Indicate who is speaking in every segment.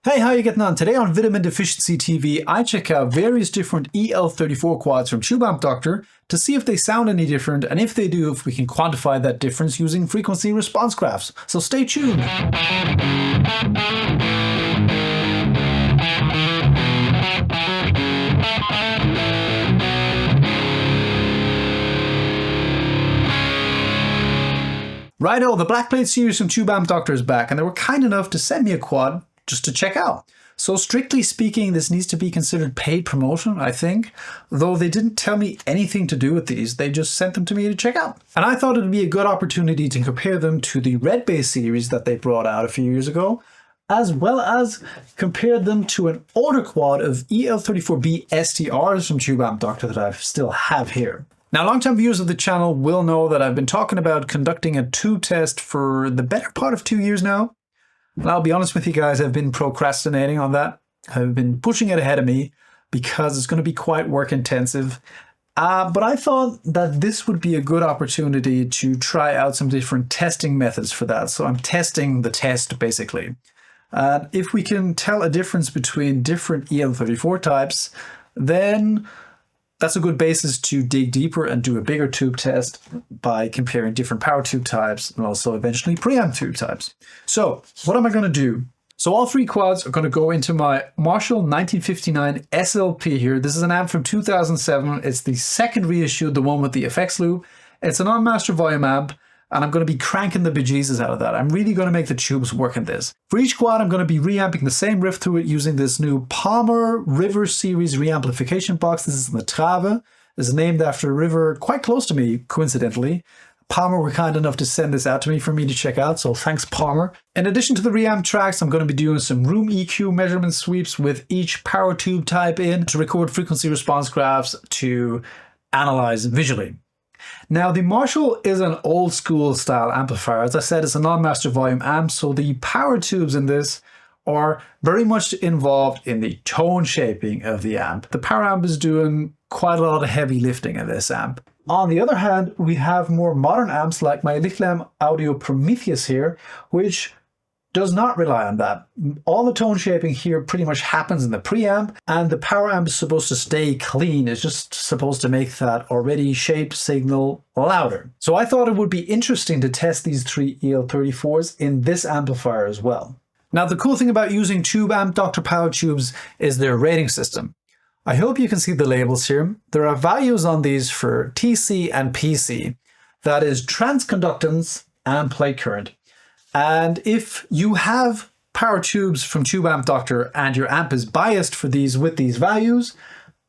Speaker 1: Hey, how are you getting on? Today on Vitamin Deficiency TV, I check out various different EL34 quads from Tube Amp Doctor to see if they sound any different, and if they do, if we can quantify that difference using frequency response graphs. So stay tuned. Righto, the Blackplate series from Tube Amp Doctor is back, and they were kind enough to send me a quad just to check out. So strictly speaking, this needs to be considered paid promotion, I think, though they didn't tell me anything to do with these, they just sent them to me to check out. And I thought it'd be a good opportunity to compare them to the Redbase series that they brought out a few years ago, as well as compare them to an older quad of EL34B-STRs from Tube Amp Doctor that I still have here. Now, long-time viewers of the channel will know that I've been talking about conducting a tube test for the better part of 2 years now. And I'll be honest with you guys, I've been procrastinating on that. I've been pushing it ahead of me because it's going to be quite work intensive. But I thought that this would be a good opportunity to try out some different testing methods for that. So I'm testing the test, basically. And if we can tell a difference between different EL34 types, then that's a good basis to dig deeper and do a bigger tube test by comparing different power tube types and also eventually preamp tube types. So what am I going to do? So all three quads are going to go into my Marshall 1959 SLP here. This is an amp from 2007. It's the second reissue, the one with the effects loop. It's an on-master volume amp, and I'm going to be cranking the bejesus out of that. I'm really going to make the tubes work in this. For each quad, I'm going to be reamping the same riff through it using this new Palmer River Series reamplification box. This is the Trave. It's named after a river quite close to me, coincidentally. Palmer were kind enough to send this out to me for me to check out, so thanks, Palmer. In addition to the reamp tracks, I'm going to be doing some room EQ measurement sweeps with each power tube type in to record frequency response graphs to analyze visually. Now, the Marshall is an old school style amplifier. As I said, it's a non-master volume amp, so the power tubes in this are very much involved in the tone shaping of the amp. The power amp is doing quite a lot of heavy lifting in this amp. On the other hand, we have more modern amps like my Lichtlaerm Audio Prometheus here, which does not rely on that. All the tone shaping here pretty much happens in the preamp, and the power amp is supposed to stay clean. It's just supposed to make that already shaped signal louder. So I thought it would be interesting to test these three EL34s in this amplifier as well. Now, the cool thing about using Tube Amp Doctor power tubes is their rating system. I hope you can see the labels here. There are values on these for TC and PC. That is transconductance and plate current. And if you have power tubes from Tube Amp Doctor and your amp is biased for these with these values,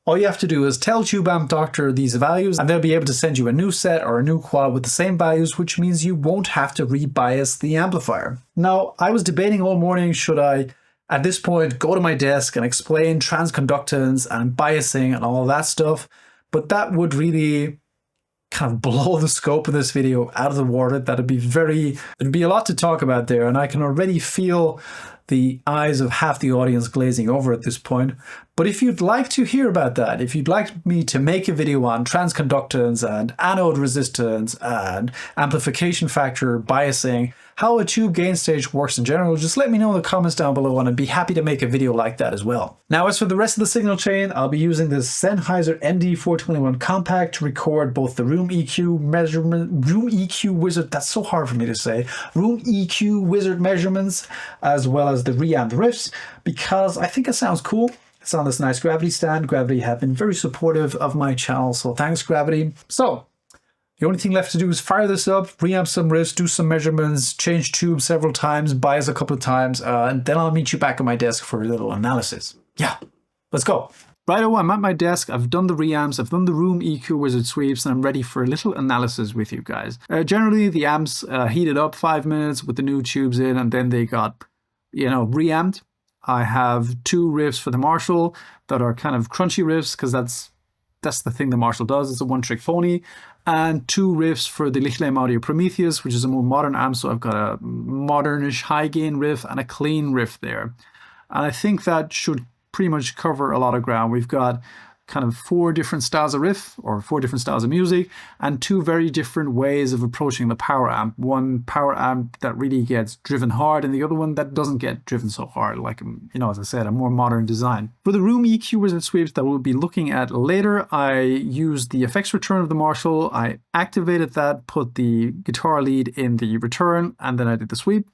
Speaker 1: all you have to do is tell Tube Amp Doctor these values and they'll be able to send you a new set or a new quad with the same values, which means you won't have to rebias the amplifier. Now, I was debating all morning, should I at this point go to my desk and explain transconductance and biasing and all that stuff, but that would really kind of blow the scope of this video out of the water. There'd be a lot to talk about there, and I can already feel the eyes of half the audience glazing over at this point. But if you'd like to hear about that, if you'd like me to make a video on transconductance and anode resistance and amplification factor biasing, how a tube gain stage works in general, just let me know in the comments down below and I'd be happy to make a video like that as well. Now, as for the rest of the signal chain, I'll be using this Sennheiser MD421 compact to record both the room EQ wizard, that's so hard for me to say, room EQ wizard measurements, as well as the reamp riffs, because I think it sounds cool. It's on this nice Gravity stand. Gravity have been very supportive of my channel, so thanks, Gravity. So the only thing left to do is fire this up, reamp some riffs, do some measurements, change tubes several times, bias a couple of times, and then I'll meet you back at my desk for a little analysis. Yeah, let's go. Righto, I'm at my desk, I've done the reamps, I've done the room EQ wizard sweeps, and I'm ready for a little analysis with you guys. Generally, the amps heated up 5 minutes with the new tubes in, and then they got, reamped. I have two riffs for the Marshall that are kind of crunchy riffs, because that's the thing the Marshall does. It's a one-trick pony. And two riffs for the Lichtlaerm Audio Prometheus, which is a more modern amp. So I've got a modernish high gain riff and a clean riff there. And I think that should pretty much cover a lot of ground. We've got kind of 4 different styles of riff or 4 different styles of music, and 2 very different ways of approaching the power amp. One power amp that really gets driven hard, and the other one that doesn't get driven so hard, like, you know, as I said, a more modern design. For the room EQ wizard sweeps that we'll be looking at later, I used the effects return of the Marshall. I activated that, put the guitar lead in the return, and then I did the sweep.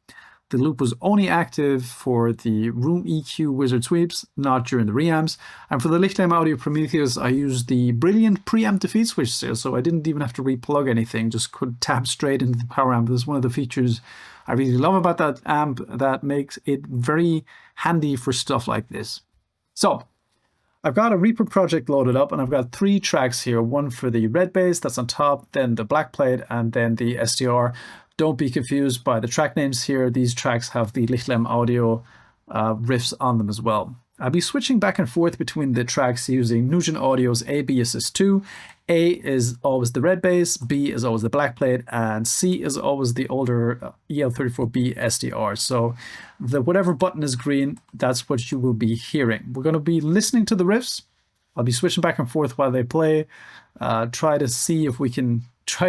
Speaker 1: The loop was only active for the room EQ wizard sweeps, not during the reamps. And for the Lichtlaerm Audio Prometheus, I used the brilliant preamp defeat switch still, so I didn't even have to replug anything, just could tap straight into the power amp. This is one of the features I really love about that amp that makes it very handy for stuff like this. So I've got a Reaper project loaded up, and I've got 3 tracks here. One for the Redbase, that's on top, then the Blackplate, and then the STR. Don't be confused by the track names here. These tracks have the Lichtlaerm Audio riffs on them as well. I'll be switching back and forth between the tracks using Nugent Audio's A/B Assist 2. A is always the Redbase, B is always the Blackplate, and C is always the older EL34B-STR. So whatever button is green, that's what you will be hearing. We're going to be listening to the riffs. I'll be switching back and forth while they play. Try to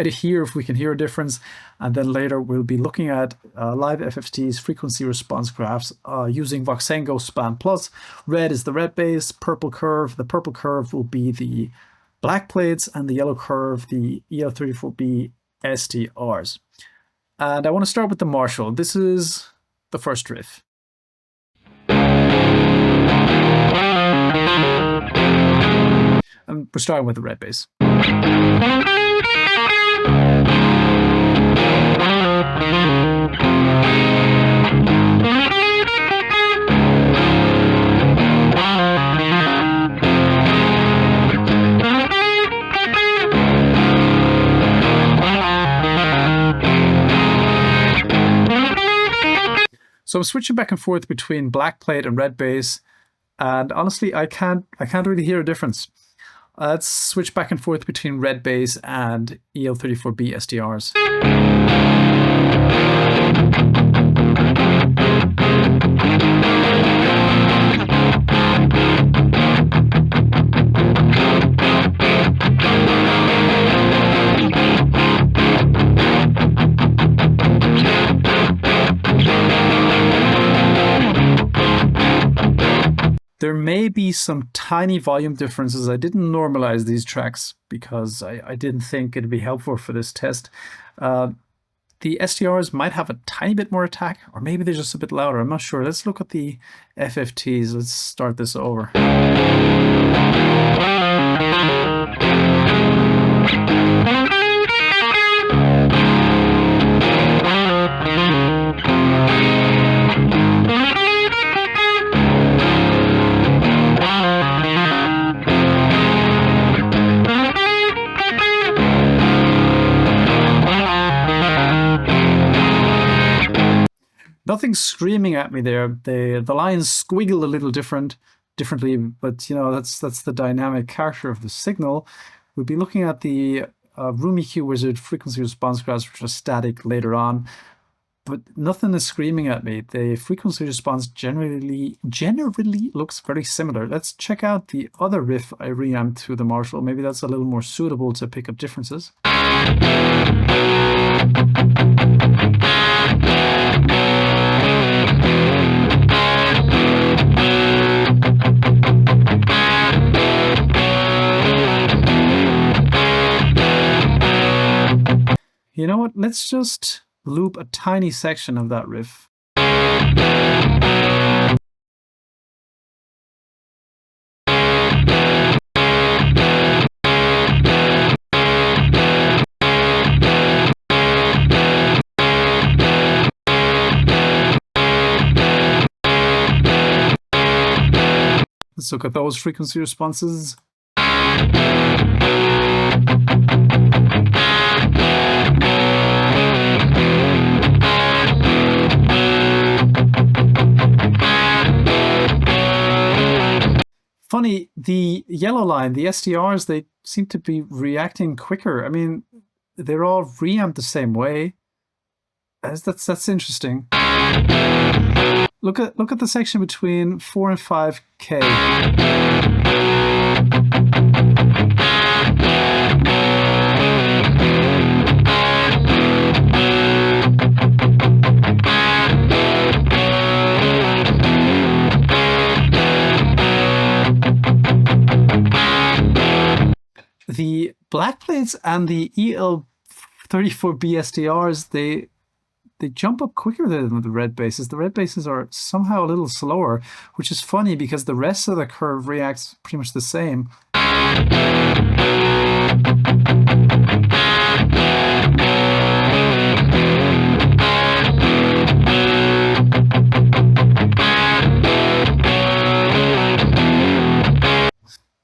Speaker 1: hear if we can hear a difference, and then later we'll be looking at live FFT's frequency response graphs using Voxengo Span Plus. Red is the Redbase, purple curve. The purple curve will be the Blackplates, and the yellow curve the EL34B-STRs. And I want to start with the Marshall. This is the first riff. And we're starting with the Redbase. So I'm switching back and forth between Blackplate and Redbase, and honestly, I can't really hear a difference. Let's switch back and forth between Redbase and EL34B-STRs. There may be some tiny volume differences. I didn't normalize these tracks because I didn't think it'd be helpful for this test. The STRs might have a tiny bit more attack, or maybe they're just a bit louder. I'm not sure. Let's look at the FFTs. Let's start this over. Nothing's screaming at me there. The lines squiggle a little differently, but you know, that's the dynamic character of the signal. We'll be looking at the Room EQ Wizard frequency response graphs, which are static later on, but nothing is screaming at me. The frequency response generally looks very similar. Let's check out the other riff I reamped through the Marshall. Maybe that's a little more suitable to pick up differences. You know what? Let's just loop a tiny section of that riff. Let's look at those frequency responses. Funny, the yellow line, the STRs, they seem to be reacting quicker. I mean, they're all reamped the same way. That's interesting. Look at the section between 4 and 5K. the Blackplates and the EL34B-STRs, they jump up quicker than the Redbases. The Redbases are somehow a little slower, which is funny because the rest of the curve reacts pretty much the same.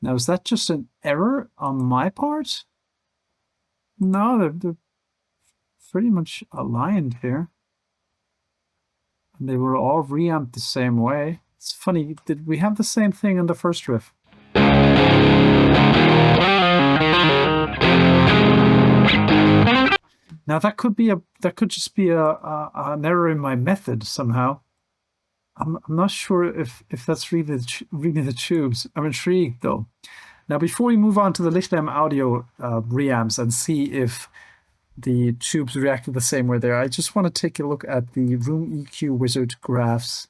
Speaker 1: Now, is that just an error on my part? No, they're pretty much aligned here. And they were all reamped the same way. It's funny, did we have the same thing in the first riff? Now that could just be an error in my method somehow. I'm not sure if that's really the tubes. I'm intrigued though. Now before we move on to the Lichtlaerm audio reamps and see if the tubes reacted the same way there, I just want to take a look at the Room EQ Wizard graphs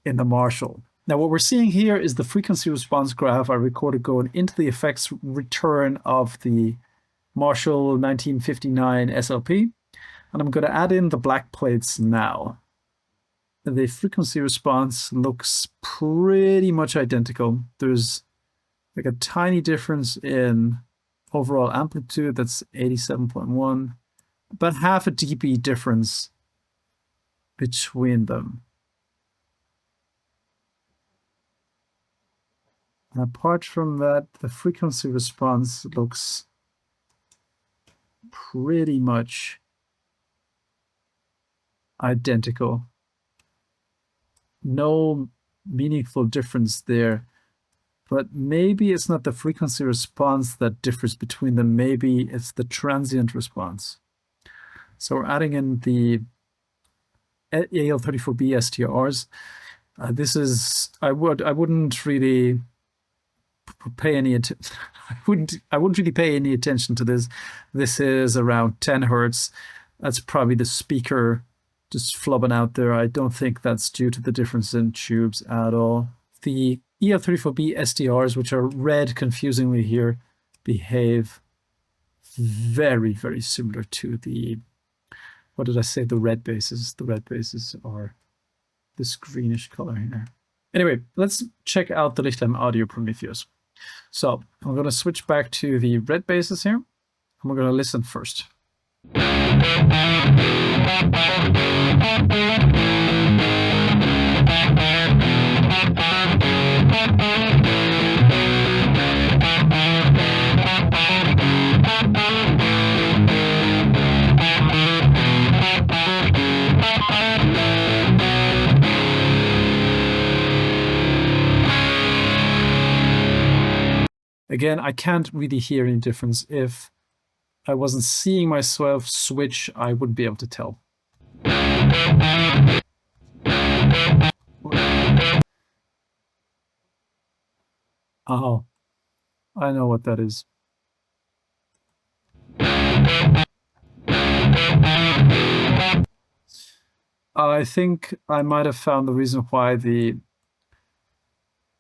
Speaker 1: in the Marshall. Now what we're seeing here is the frequency response graph I recorded going into the effects return of the Marshall 1959 SLP, and I'm going to add in the Blackplates now. The frequency response looks pretty much identical. There's like a tiny difference in overall amplitude, that's 87.1, about half a dB difference between them. And apart from that, the frequency response looks pretty much identical. No meaningful difference there, but maybe it's not the frequency response that differs between them. Maybe it's the transient response. So we're adding in the EL34B-STRs. This is I wouldn't really pay any I wouldn't really pay any attention to this. This is around 10 Hertz. That's probably the speaker just flubbing out there. I don't think that's due to the difference in tubes at all. The EL34B-STRs, which are red confusingly here, behave very, very similar to the, what did I say, the Redbases. The Redbases are this greenish color here. Anyway, let's check out the Lichtlaerm audio Prometheus. So I'm going to switch back to the Redbases here, and we're going to listen first. Again, I can't really hear any difference. If I wasn't seeing myself switch, I wouldn't be able to tell. Oh, I know what that is. I think I might have found the reason why the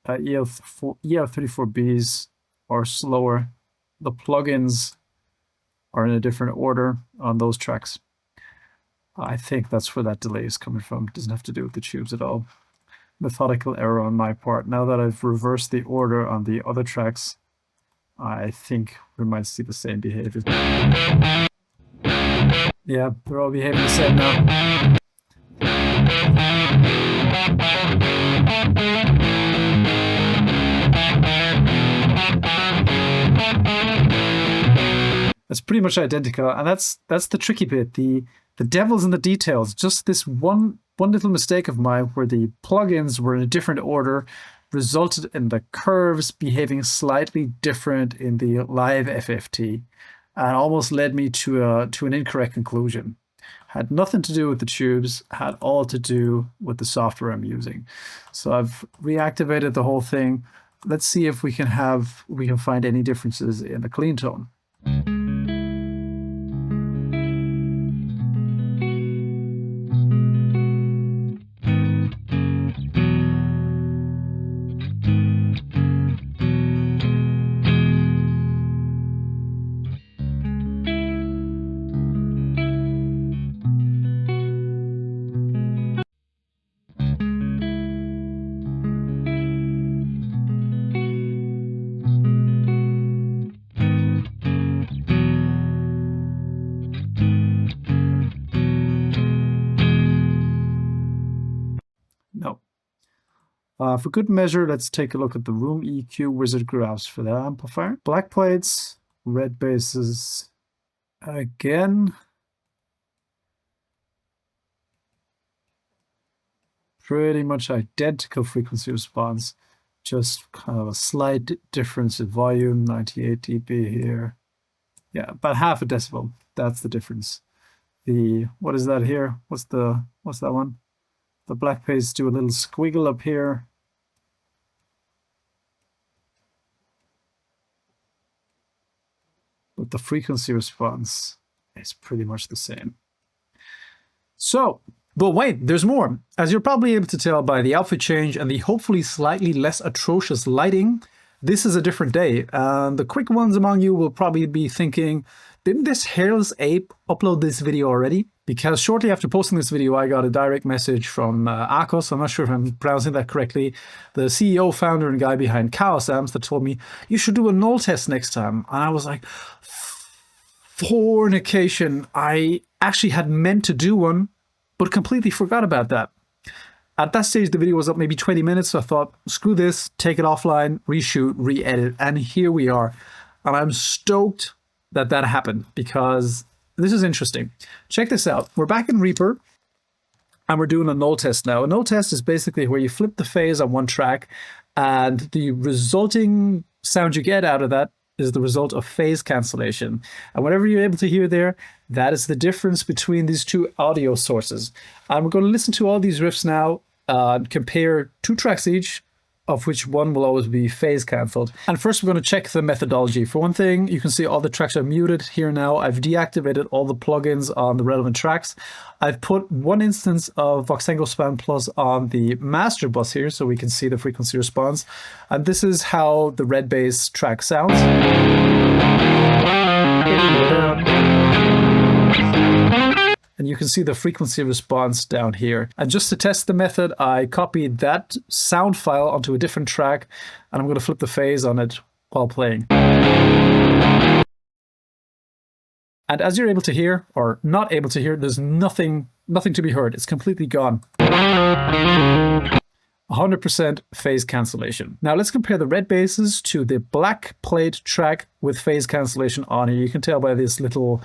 Speaker 1: EL34Bs are slower. The plugins are in a different order on those tracks. I think that's where that delay is coming from. It doesn't have to do with the tubes at all. Methodical error on my part. Now that I've reversed the order on the other tracks, I think we might see the same behavior. Yeah, they're all behaving the same now. That's pretty much identical, and that's the tricky bit. The devil's in the details. Just this one little mistake of mine where the plugins were in a different order resulted in the curves behaving slightly different in the live FFT, and almost led me to an incorrect conclusion. Had nothing to do with the tubes, had all to do with the software I'm using. So I've reactivated the whole thing. Let's see if we can find any differences in the clean tone. For good measure, let's take a look at the room EQ wizard graphs for that amplifier. Blackplates, Redbases again. Pretty much identical frequency response, just kind of a slight difference in volume, 98 dB here. Yeah, about half a decibel. That's the difference. What is that here? What's that one? The Blackplates do a little squiggle up here. But the frequency response is pretty much the same. So, but wait, there's more. As you're probably able to tell by the outfit change and the hopefully slightly less atrocious lighting, this is a different day. The quick ones among you will probably be thinking, didn't this hairless ape upload this video already? Because shortly after posting this video, I got a direct message from Akos, I'm not sure if I'm pronouncing that correctly, the CEO, founder, and guy behind Chaos Amps, that told me, you should do a null test next time. And I was like, fornication. I actually had meant to do one, but completely forgot about that. At that stage, the video was up maybe 20 minutes, so I thought, screw this, take it offline, reshoot, re-edit, and here we are. And I'm stoked that that happened, because this is interesting. Check this out. We're back in Reaper, and we're doing a null test now. A null test is basically where you flip the phase on one track, and the resulting sound you get out of that is the result of phase cancellation. And whatever you're able to hear there, that is the difference between these two audio sources. And we're going to listen to all these riffs now, compare two tracks each, of which one will always be phase cancelled. And first we're going to check the methodology. For one thing, you can see all the tracks are muted here now. I've deactivated all the plugins on the relevant tracks. I've put one instance of Voxengo Span Plus on the master bus here so we can see the frequency response. And this is how the Redbase track sounds. And you can see the frequency response down here. And just to test the method, I copied that sound file onto a different track, and I'm going to flip the phase on it while playing. And as you're able to hear, or not able to hear, there's nothing to be heard. It's completely gone. 100% phase cancellation. Now let's compare the Redbases to the Blackplate track with phase cancellation on here. You can tell by this little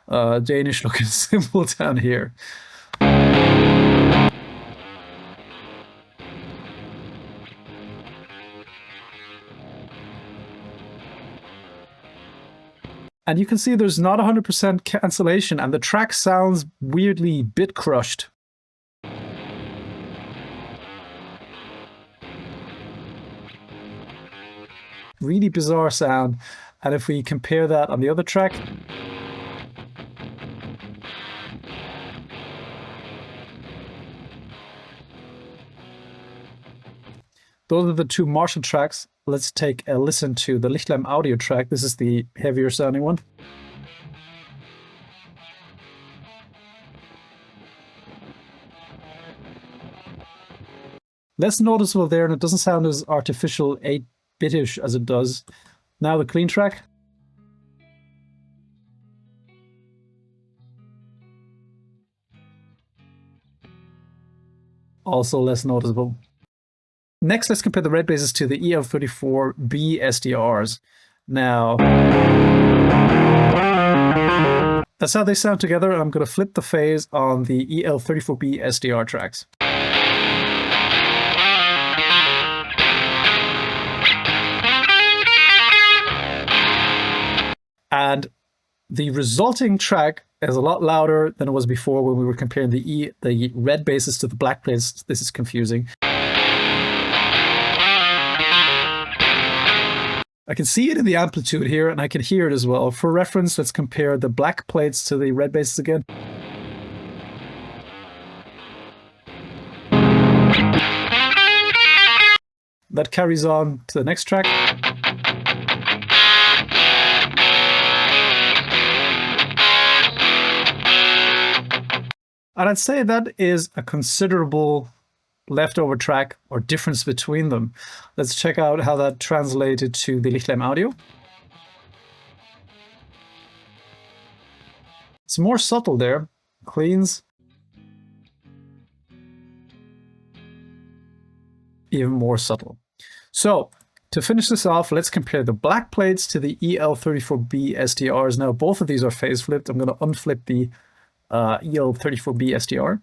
Speaker 1: Danish looking symbol down here. And you can see there's not 100% cancellation, and the track sounds weirdly bit crushed. Really bizarre sound. And if we compare that on the other track, those are the two Marshall tracks. Let's take a listen to the Lichtlaerm audio track. This is the heavier sounding one. Less noticeable there, and it doesn't sound as artificial 8-bitish as it does. Now the clean track. Also less noticeable. Next, let's compare the Redbases to the EL34B-STRs. Now, that's how they sound together. I'm going to flip the phase on the EL34B-STR tracks. And the resulting track is a lot louder than it was before when we were comparing the Redbases to the Blackplates. This is confusing. I can see it in the amplitude here, and I can hear it as well. For reference, let's compare the Blackplates to the Redbases again. That carries on to the next track. And I'd say that is a considerable leftover track or difference between them. Let's check out how that translated to the Lichtlaerm audio. It's more subtle there. Cleans. even more subtle. So to finish this off, let's compare the Blackplates to the EL34B-STRs. Now, both of these are phase flipped. I'm going to unflip the EL34B-STR.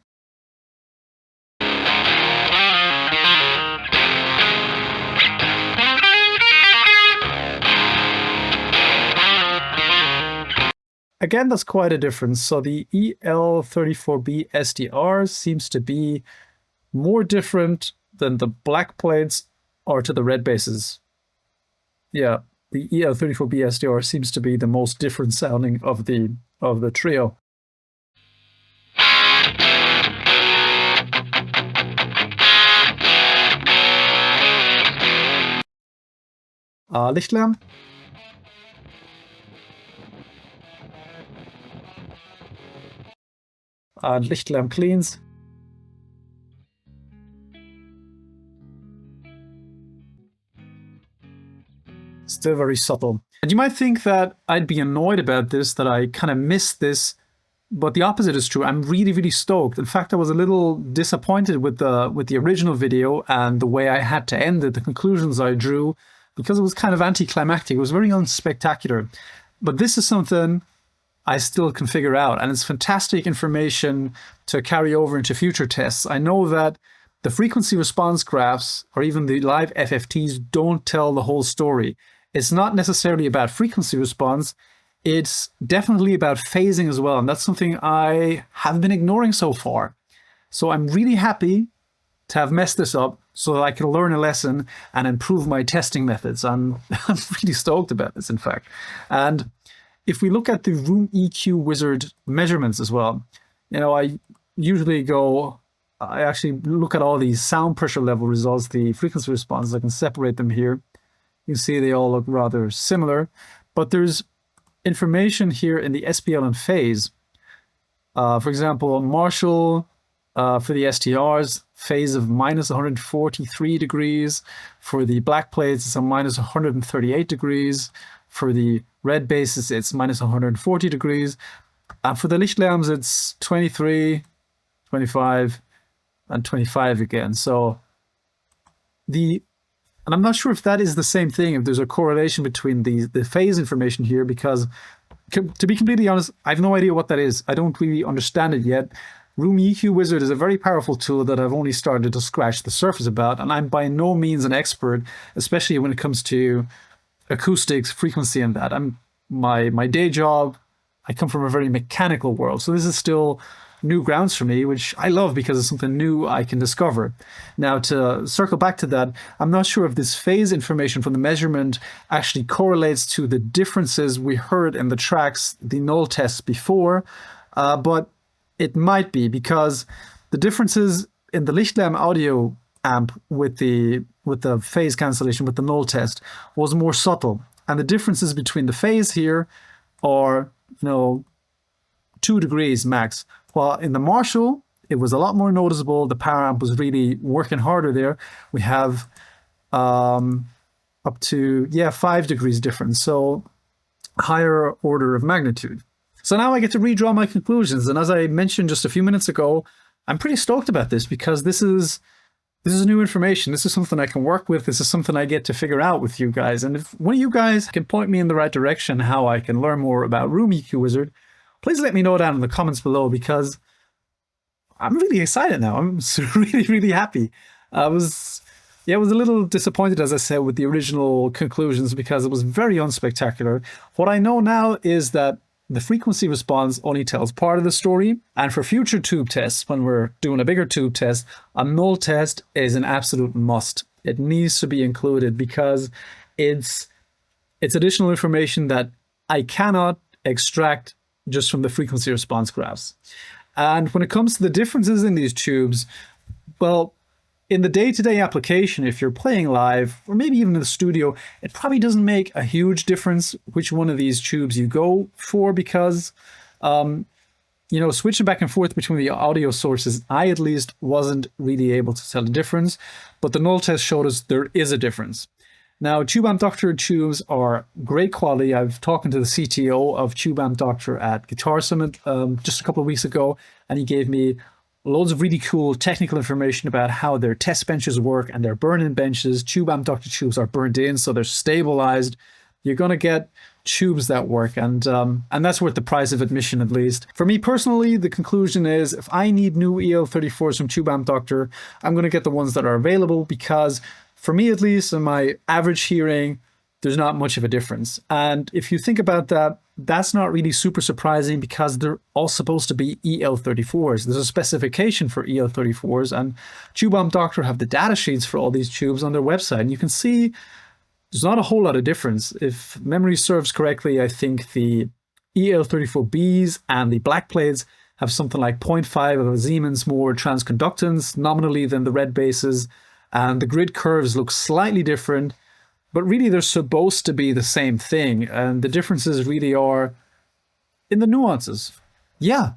Speaker 1: Again, that's quite a difference. So the EL34B-STR seems to be more different than the Blackplates or to the Redbases. Yeah, the EL34B-STR seems to be the most different sounding of the trio. Lichtlaerm. Lichtlaerm cleans. Still very subtle. And you might think that I'd be annoyed about this, that I kind of missed this, but the opposite is true. I'm really, really stoked. In fact, I was a little disappointed with the original video and the way I had to end it, the conclusions I drew, because it was kind of anticlimactic. It was very unspectacular. But this is something I still can figure out, and it's fantastic information to carry over into future tests. I know that the frequency response graphs, or even the live FFTs, don't tell the whole story. It's not necessarily about frequency response, it's definitely about phasing as well, and that's something I have been ignoring so far. So I'm really happy to have messed this up so that I can learn a lesson and improve my testing methods. I'm really stoked about this, in fact. And if we look at the Room EQ Wizard measurements as well, you know, I actually look at all these sound pressure level results, the frequency responses. I can separate them here. You see they all look rather similar, but there's information here in the SPL and phase. For example, Marshall for the STRs, phase of minus 143 degrees. For the Blackplates, it's a minus 138 degrees. For the Redbases, it's minus 140 degrees. And for the Lichtlaerms, it's 23, 25, and 25 again. So and I'm not sure if that is the same thing, if there's a correlation between the phase information here, because to be completely honest, I have no idea what that is. I don't really understand it yet. Room EQ Wizard is a very powerful tool that I've only started to scratch the surface about, and I'm by no means an expert, especially when it comes to acoustics, frequency, and that. My day job, I come from a very mechanical world, so this is still new grounds for me, which I love because it's something new I can discover. Now, to circle back to that, I'm not sure if this phase information from the measurement actually correlates to the differences we heard in the tracks, the Null tests before, but it might be, because the differences in the Lichtlaerm audio amp with the phase cancellation with the Null test was more subtle, and the differences between the phase here are, 2 degrees max. While in the Marshall, it was a lot more noticeable. The power amp was really working harder there. We have up to 5 degrees difference, so higher order of magnitude. So now I get to redraw my conclusions, and as I mentioned just a few minutes ago, I'm pretty stoked about this because this is new information. This is something I can work with. This is something I get to figure out with you guys. And if one of you guys can point me in the right direction how I can learn more about Room EQ Wizard, please let me know down in the comments below, because I'm really excited now. I'm really, really happy. I was a little disappointed, as I said, with the original conclusions because it was very unspectacular. What I know now is that the frequency response only tells part of the story. And for future tube tests, when we're doing a bigger tube test, a Null test is an absolute must. It needs to be included because it's additional information that I cannot extract just from the frequency response graphs. And when it comes to the differences in these tubes, well, in the day-to-day application, if you're playing live, or maybe even in the studio, it probably doesn't make a huge difference which one of these tubes you go for, because, switching back and forth between the audio sources, I at least wasn't really able to tell the difference, but the Null test showed us there is a difference. Now, Tube Amp Doctor tubes are great quality. I've talked to the CTO of Tube Amp Doctor at Guitar Summit just a couple of weeks ago, and he gave me loads of really cool technical information about how their test benches work and their burn-in benches. Tube amp ducted tubes are burned in, so they're stabilized. You're going to get tubes that work, and that's worth the price of admission, at least. For me personally, the conclusion is if I need new EL34s from Tube Amp Doctor, I'm going to get the ones that are available, because for me at least, in my average hearing, there's not much of a difference. And if you think about that, that's not really super surprising, because they're all supposed to be EL34s. There's a specification for EL34s, and Tube Amp Doctor have the data sheets for all these tubes on their website, and you can see there's not a whole lot of difference. If memory serves correctly, I think the EL34Bs and the Blackplates have something like 0.5 of a Siemens more transconductance nominally than the Redbases, and the grid curves look slightly different, but really they're supposed to be the same thing, and the differences really are in the nuances. Yeah,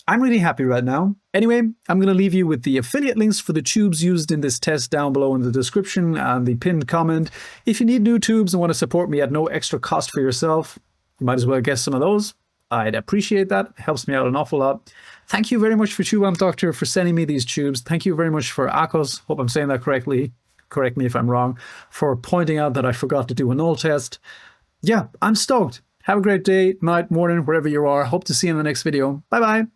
Speaker 1: I'm really happy right now. Anyway, I'm going to leave you with the affiliate links for the tubes used in this test down below in the description and the pinned comment. If you need new tubes and want to support me at no extra cost for yourself, you might as well get some of those. I'd appreciate that. It helps me out an awful lot. Thank you very much for Tube Amp Doctor for sending me these tubes. Thank you very much for Akos, hope I'm saying that correctly, correct me if I'm wrong, for pointing out that I forgot to do a null test. Yeah, I'm stoked. Have a great day, night, morning, wherever you are. Hope to see you in the next video. Bye-bye.